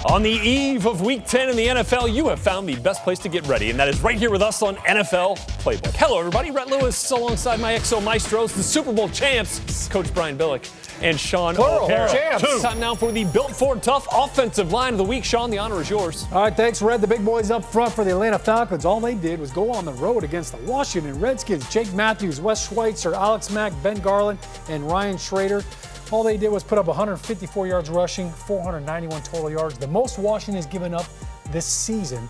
On the eve of Week 10 in the NFL, you have found the best place to get ready, and that is right here with us on NFL Playbook. Hello, everybody. Rhett Lewis alongside my XO Maestros, the Super Bowl champs, Coach Billick and Shaun O'Hara. Champs. Time now for the Built Ford Tough Offensive Line of the Week. Shaun, the honor is yours. All right, thanks, Red. The big boys up front for the Atlanta Falcons. All they did was go on the road against the Washington Redskins. Jake Matthews, Wes Schweitzer, Alex Mack, Ben Garland, and Ryan Schrader. All they did was put up 154 yards rushing, 491 total yards. The most Washington has given up this season.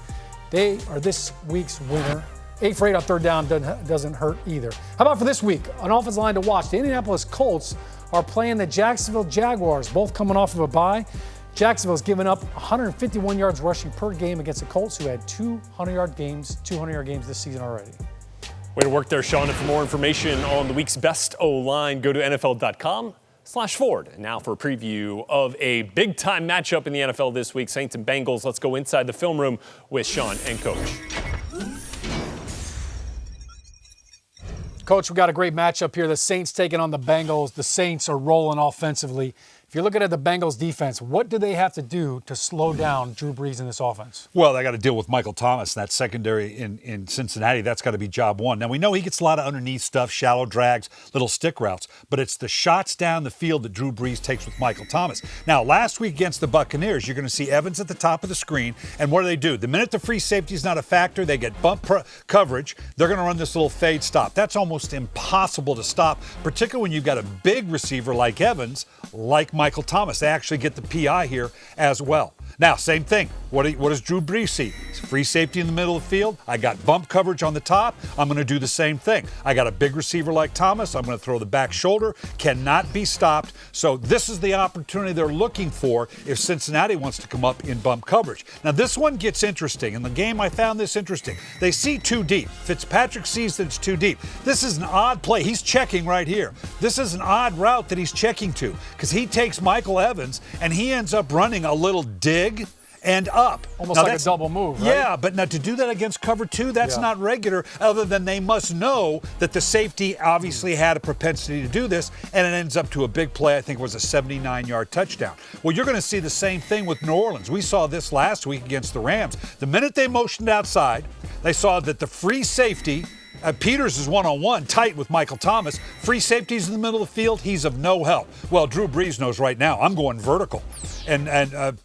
They are this week's winner. 8 for 8 on third down doesn't hurt either. How about for this week? An offensive line to watch. The Indianapolis Colts are playing the Jacksonville Jaguars, both coming off of a bye. Jacksonville's given up 151 yards rushing per game against the Colts, who had 200-yard games this season already. Way to work there, Shaun. And for more information on the week's best O-line, go to NFL.com/Ford. And now for a preview of a big-time matchup in the NFL this week, Saints and Bengals. Let's go inside the film room with Shaun and Coach. Coach, we got a great matchup here. The Saints taking on the Bengals. The Saints are rolling offensively. If you're looking at the Bengals defense, what do they have to do to slow down Drew Brees in this offense? Well, they got to deal with Michael Thomas, that secondary in Cincinnati. That's got to be job one. Now, we know he gets a lot of underneath stuff, shallow drags, little stick routes, but it's the shots down the field that Drew Brees takes with Michael Thomas. Now, last week against the Buccaneers, you're going to see Evans at the top of the screen, and what do? The minute the free safety is not a factor, they get bump coverage, they're going to run this little fade stop. That's almost impossible to stop, particularly when you've got a big receiver like Evans, like Michael Thomas. They actually get the PI here as well. Now, same thing. What does Drew Brees see? It's free safety in the middle of the field. I got bump coverage on the top. I'm going to do the same thing. I got a big receiver like Thomas. I'm going to throw the back shoulder. Cannot be stopped. So this is the opportunity they're looking for if Cincinnati wants to come up in bump coverage. Now, this one gets interesting. In the game, I found this interesting. They see too deep. Fitzpatrick sees that it's too deep. This is an odd play. He's checking right here. This is an odd route that he's checking to because he takes Michael Evans and he ends up running a little dig and up. Almost like a double move, right? Yeah, but now to do that against cover two, that's not regular, other than they must know that the safety obviously had a propensity to do this, and it ends up to a big play. I think it was a 79-yard touchdown. Well, you're going to see the same thing with New Orleans. We saw this last week against the Rams. The minute they motioned outside, they saw that the free safety, Peters is one-on-one tight with Michael Thomas. Free safety's in the middle of the field. He's of no help. Well, Drew Brees knows right now, I'm going vertical. And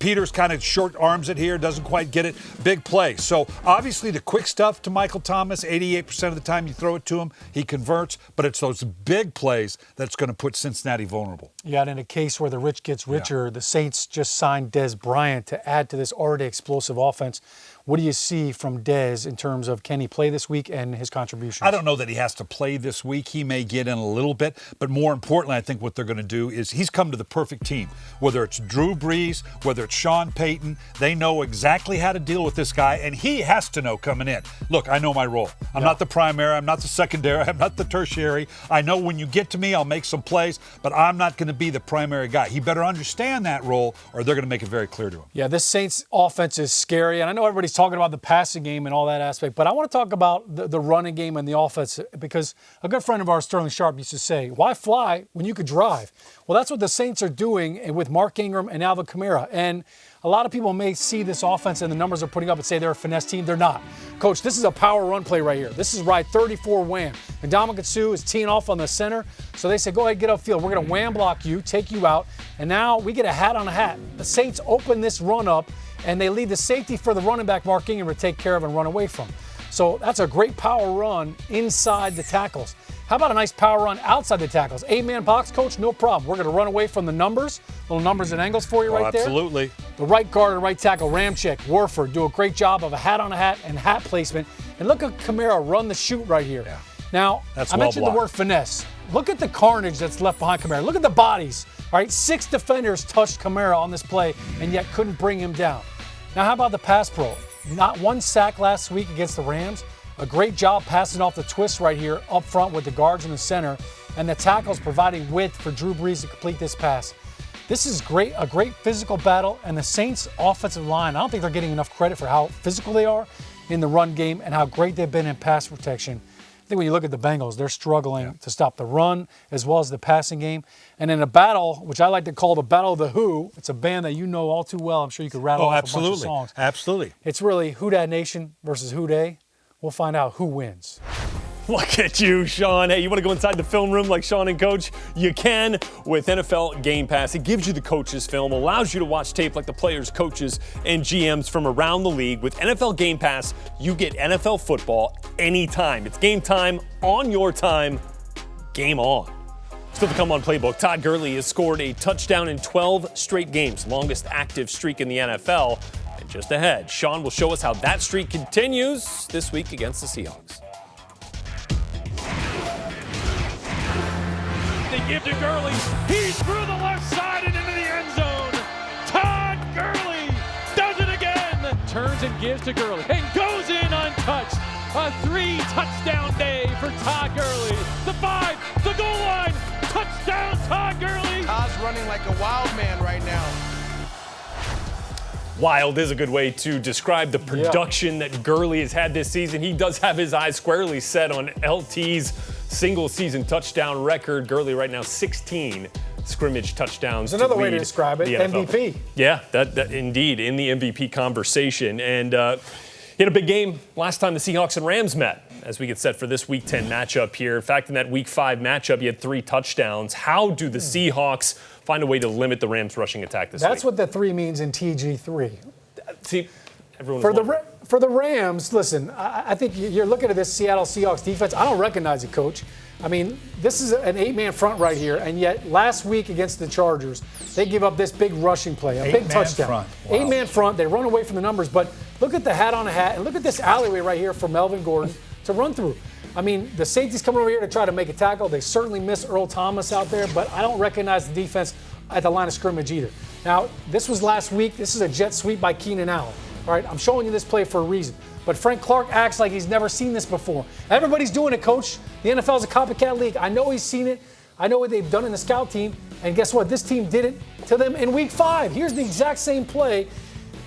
Peters kind of short arms it here, doesn't quite get it. Big play. So obviously the quick stuff to Michael Thomas, 88% of the time you throw it to him, he converts. But it's those big plays that's going to put Cincinnati vulnerable. Yeah, and in a case where the rich gets richer, the Saints just signed Dez Bryant to add to this already explosive offense. What do you see from Dez in terms of can he play this week and his contributions? I don't know that he has to play this week. He may get in a little bit. But more importantly, I think what they're going to do is he's come to the perfect team. Whether it's Drew Brees, whether it's Sean Payton, they know exactly how to deal with this guy, and he has to know coming in. Look, I know my role. I'm not the primary. I'm not the secondary. I'm not the tertiary. I know when you get to me, I'll make some plays, but I'm not going to be the primary guy. He better understand that role, or they're going to make it very clear to him. Yeah, this Saints offense is scary, and I know everybody's talking about the passing game and all that aspect, but I want to talk about the running game and the offense because a good friend of ours, Sterling Sharp, used to say, why fly when you could drive? Well, that's what the Saints are doing with Mark Ingram and Alvin Kamara. And a lot of people may see this offense and the numbers they're putting up and say they're a finesse team. They're not. Coach, this is a power run play right here. This is ride 34 wham. And Ndamukong Suh is teeing off on the center. So they say, go ahead, get upfield. We're going to wham block you, take you out. And now we get a hat on a hat. The Saints open this run up and they leave the safety for the running back, Mark Ingram, to take care of and run away from. So that's a great power run inside the tackles. How about a nice power run outside the tackles? 8-man box, Coach, no problem. We're going to run away from the numbers. Little numbers and angles for you right there. Absolutely. The right guard and right tackle, Ramczyk, Warford, do a great job of a hat on a hat and hat placement. And look at Kamara run the shoot right here. Yeah. Now, I mentioned the word finesse. Look at the carnage that's left behind Kamara. Look at the bodies. All right, 6 defenders touched Kamara on this play and yet couldn't bring him down. Now, how about the pass pro? Not one sack last week against the Rams. A great job passing off the twist right here up front with the guards in the center and the tackles providing width for Drew Brees to complete this pass. This is great, a great physical battle, and the Saints' offensive line, I don't think they're getting enough credit for how physical they are in the run game and how great they've been in pass protection. think when you look at the Bengals, they're struggling to stop the run as well as the passing game. And in a battle, which I like to call the Battle of the Who, it's a band that you know all too well. I'm sure you could rattle off a bunch of songs. Absolutely. It's really Who Dat Nation versus Who Dey. We'll find out who wins. Look at you, Sean. Hey, you want to go inside the film room like Sean and Coach? You can with NFL Game Pass. It gives you the coaches' film, allows you to watch tape like the players, coaches, and GMs from around the league. With NFL Game Pass, you get NFL football anytime. It's game time, on your time, game on. Still to come on Playbook, Todd Gurley has scored a touchdown in 12 straight games, longest active streak in the NFL. And just ahead, Sean will show us how that streak continues this week against the Seahawks. They give to Gurley. He's through the left side and into the end zone. Todd Gurley does it again. Turns and gives to Gurley and goes in untouched. A 3-touchdown day for Todd Gurley. The 5, the goal line. Touchdown, Todd Gurley. Todd's running like a wild man right now. Wild is a good way to describe the production that Gurley has had this season. He does have his eyes squarely set on LT's single-season touchdown record. Gurley right now 16 scrimmage touchdowns. There's another way to describe it, MVP. Yeah, that indeed in the MVP conversation. And he had a big game last time the Seahawks and Rams met as we get set for this Week 10 matchup here. In fact, in that Week 5 matchup, he had 3 touchdowns. How do the Seahawks find a way to limit the Rams' rushing attack this week? That's what the 3 means in TG3. See, everyone's For the Rams, listen, I think you're looking at this Seattle Seahawks defense. I don't recognize it, Coach. I mean, this is an 8-man front right here, and yet last week against the Chargers, they give up this big rushing play, a big touchdown. Front. Wow. 8-man front. They run away from the numbers, but look at the hat on a hat, and look at this alleyway right here for Melvin Gordon to run through. I mean, the safety's coming over here to try to make a tackle. They certainly miss Earl Thomas out there, but I don't recognize the defense at the line of scrimmage either. Now, this was last week. This is a jet sweep by Keenan Allen. All right, I'm showing you this play for a reason. But Frank Clark acts like he's never seen this before. Everybody's doing it, Coach. The NFL is a copycat league. I know he's seen it. I know what they've done in the scout team. And guess what? This team did it to them in Week 5. Here's the exact same play.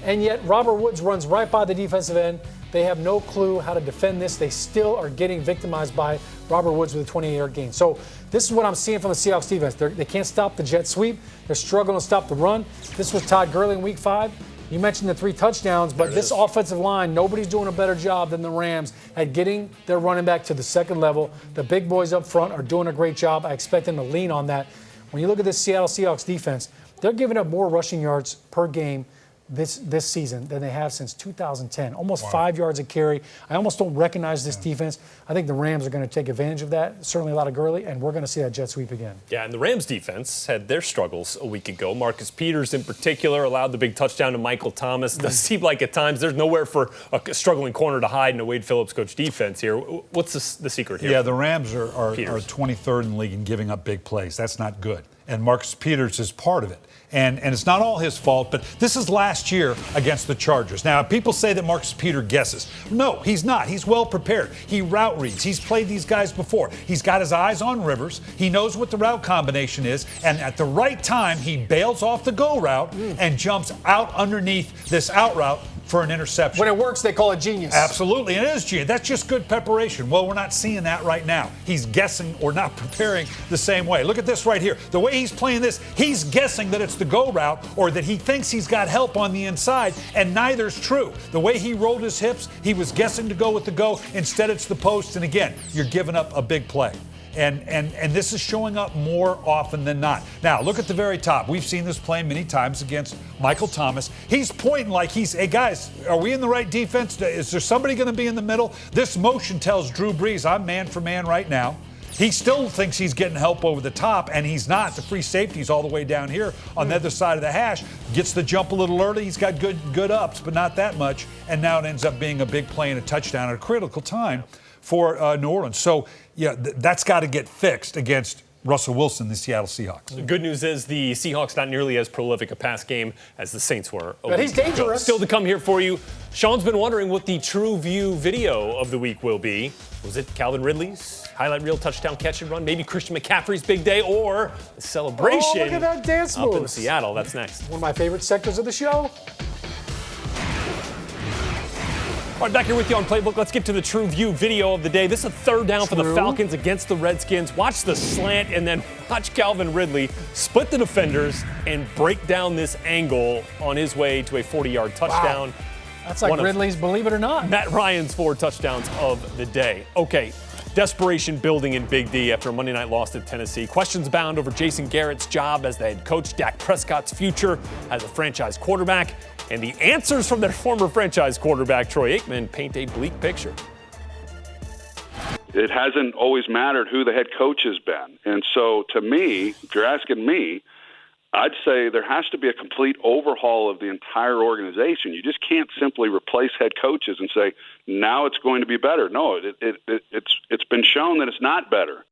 And yet Robert Woods runs right by the defensive end. They have no clue how to defend this. They still are getting victimized by Robert Woods with a 28-yard gain. So this is what I'm seeing from the Seahawks defense. They can't stop the jet sweep. They're struggling to stop the run. This was Todd Gurley in Week 5. You mentioned the 3 touchdowns, but this offensive line, nobody's doing a better job than the Rams at getting their running back to the second level. The big boys up front are doing a great job. I expect them to lean on that. When you look at this Seattle Seahawks defense, they're giving up more rushing yards per game this season than they have since 2010. Almost 5 yards a carry. I almost don't recognize this defense. I think the Rams are going to take advantage of that. Certainly a lot of Gurley, and we're going to see that jet sweep again. Yeah, and the Rams defense had their struggles a week ago. Marcus Peters in particular allowed the big touchdown to Michael Thomas. It does seem like at times there's nowhere for a struggling corner to hide in a Wade Phillips coach defense here. What's the secret here? Yeah, the Rams are 23rd in the league in giving up big plays. That's not good. And Marcus Peters is part of it. And it's not all his fault, but this is last year against the Chargers. Now, people say that Marcus Peters guesses. No, he's not. He's well prepared. He route reads. He's played these guys before. He's got his eyes on Rivers. He knows what the route combination is. And at the right time, he bails off the go route and jumps out underneath this out route for an interception. When it works, they call it genius. Absolutely, it is genius. That's just good preparation. Well, we're not seeing that right now. He's guessing or not preparing the same way. Look at this right here. The way he's playing this, he's guessing that it's the go route or that he thinks he's got help on the inside, and neither's true. The way he rolled his hips, he was guessing to go with the go. Instead, it's the post, and again, you're giving up a big play. And this is showing up more often than not. Now, look at the very top. We've seen this play many times against Michael Thomas. He's pointing like hey, guys, are we in the right defense? Is there somebody going to be in the middle? This motion tells Drew Brees, I'm man for man right now. He still thinks he's getting help over the top, and he's not. The free safety's all the way down here on the other side of the hash. Gets the jump a little early. He's got good ups, but not that much. And now it ends up being a big play and a touchdown at a critical time for New Orleans. So, yeah, that's got to get fixed against Russell Wilson, the Seattle Seahawks. The good news is the Seahawks not nearly as prolific a pass game as the Saints were. But he's dangerous. Still to come here for you. Sean's been wondering what the TrueView video of the week will be. Was it Calvin Ridley's highlight reel touchdown catch and run? Maybe Christian McCaffrey's big day or the celebration look at that dance up in moves. Seattle. That's next. One of my favorite sectors of the show. All right, back here with you on Playbook. Let's get to the TrueView video of the day. This is a third down for the Falcons against the Redskins. Watch the slant and then watch Calvin Ridley split the defenders and break down this angle on his way to a 40-yard touchdown. Wow. That's like Ridley's Believe It or Not. Matt Ryan's 4 touchdowns of the day. Okay, desperation building in Big D after a Monday night loss to Tennessee. Questions abound over Jason Garrett's job as the head coach, Dak Prescott's future as a franchise quarterback, and the answers from their former franchise quarterback, Troy Aikman, paint a bleak picture. It hasn't always mattered who the head coach has been. And so to me, if you're asking me, I'd say there has to be a complete overhaul of the entire organization. You just can't simply replace head coaches and say, now it's going to be better. No, it's been shown that it's not better.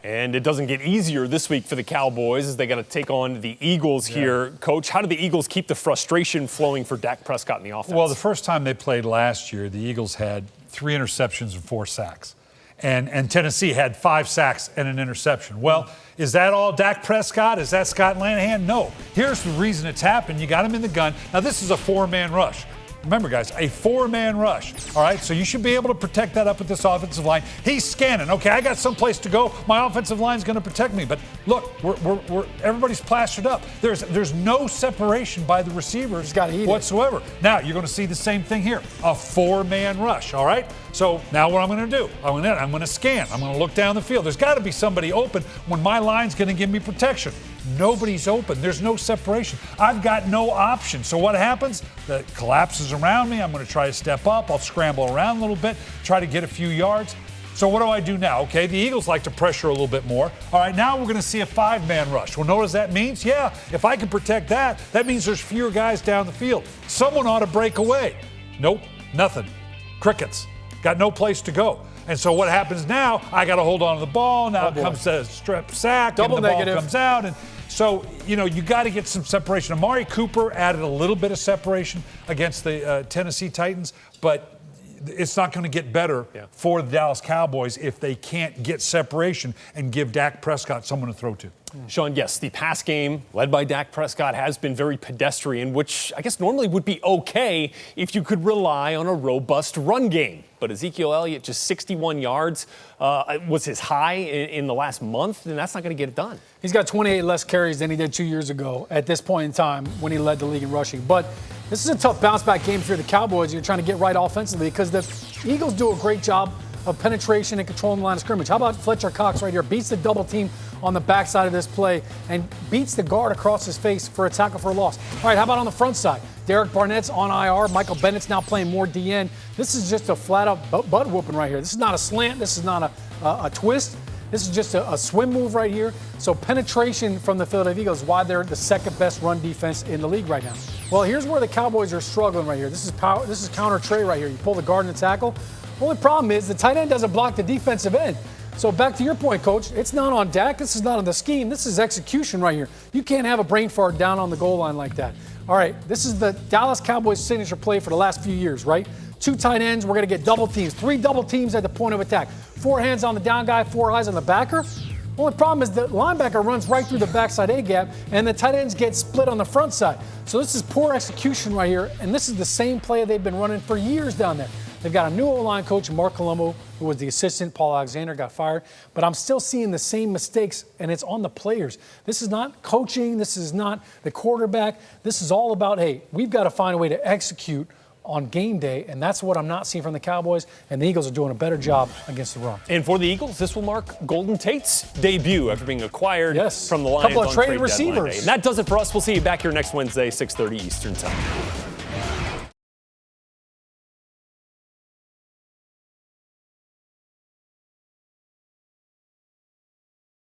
And it doesn't get easier this week for the Cowboys as they got to take on the Eagles here. Coach, how do the Eagles keep the frustration flowing for Dak Prescott in the offense? Well, the first time they played last year, the Eagles had 3 interceptions and 4 sacks. And Tennessee had 5 sacks and an interception. Well, is that all Dak Prescott? Is that Scott Lanahan? No. Here's the reason it's happened. You got him in the gun. Now, this is a 4-man rush. Remember, guys, a 4-man rush. All right, so you should be able to protect that up with this offensive line. He's scanning. Okay, I got someplace to go. My offensive line's going to protect me. But look, everybody's plastered up. There's no separation by the receivers whatsoever. Now you're going to see the same thing here, a 4-man rush. All right. So now what I'm going to do? I'm going to scan. I'm going to look down the field. There's got to be somebody open when my line's going to give me protection. Nobody's open. There's no separation. I've got no option. So what happens? The collapses around me. I'm going to try to step up. I'll scramble around a little bit, try to get a few yards. So what do I do now? Okay, the Eagles like to pressure a little bit more. All right, now we're going to see a 5-man rush. Well, know what that means? Yeah, if I can protect that, that means there's fewer guys down the field. Someone ought to break away. Nope, nothing. Crickets. Got no place to go. And so what happens now? I got to hold on to the ball. Now it comes to a strip sack. Double and the negative. Ball comes out. And so, you got to get some separation. Amari Cooper added a little bit of separation against the Tennessee Titans, but it's not going to get better for the Dallas Cowboys if they can't get separation and give Dak Prescott someone to throw to. Sean, yes, the pass game led by Dak Prescott has been very pedestrian, which I guess normally would be okay if you could rely on a robust run game. But Ezekiel Elliott, just 61 yards, was his high in the last month, and that's not going to get it done. He's got 28 less carries than he did 2 years ago at this point in time when he led the league in rushing. But this is a tough bounce-back game for the Cowboys. You're trying to get right offensively because the Eagles do a great job of penetration and controlling the line of scrimmage. How about Fletcher Cox right here? Beats the double team on the backside of this play and beats the guard across his face for a tackle for a loss. All right, how about on the front side? Derek Barnett's on IR. Michael Bennett's now playing more DN. This is just a flat-out butt whooping right here. This is not a slant. This is not a twist. This is just a swim move right here. So penetration from the Philadelphia Eagles is why they're the second best run defense in the league right now. Well, here's where the Cowboys are struggling right here. This is power. This is counter tray right here. You pull the guard and the tackle. Only problem is the tight end doesn't block the defensive end. So back to your point, Coach, it's not on Dak. This is not on the scheme. This is execution right here. You can't have a brain fart down on the goal line like that. All right, this is the Dallas Cowboys signature play for the last few years, right? 2 tight ends, we're going to get double teams. 3 double teams at the point of attack. 4 hands on the down guy, 4 eyes on the backer. Only problem is the linebacker runs right through the backside A-gap, and the tight ends get split on the front side. So this is poor execution right here, and this is the same play they've been running for years down there. They've got a new O-line coach, Mark Colombo, who was the assistant. Paul Alexander got fired. But I'm still seeing the same mistakes, and it's on the players. This is not coaching. This is not the quarterback. This is all about, hey, we've got to find a way to execute on game day, and that's what I'm not seeing from the Cowboys, and the Eagles are doing a better job against the run. And for the Eagles, this will mark Golden Tate's debut after being acquired from the Lions couple of on traded trade deadline receivers. day. And that does it for us. We'll see you back here next Wednesday, 6:30 Eastern Time.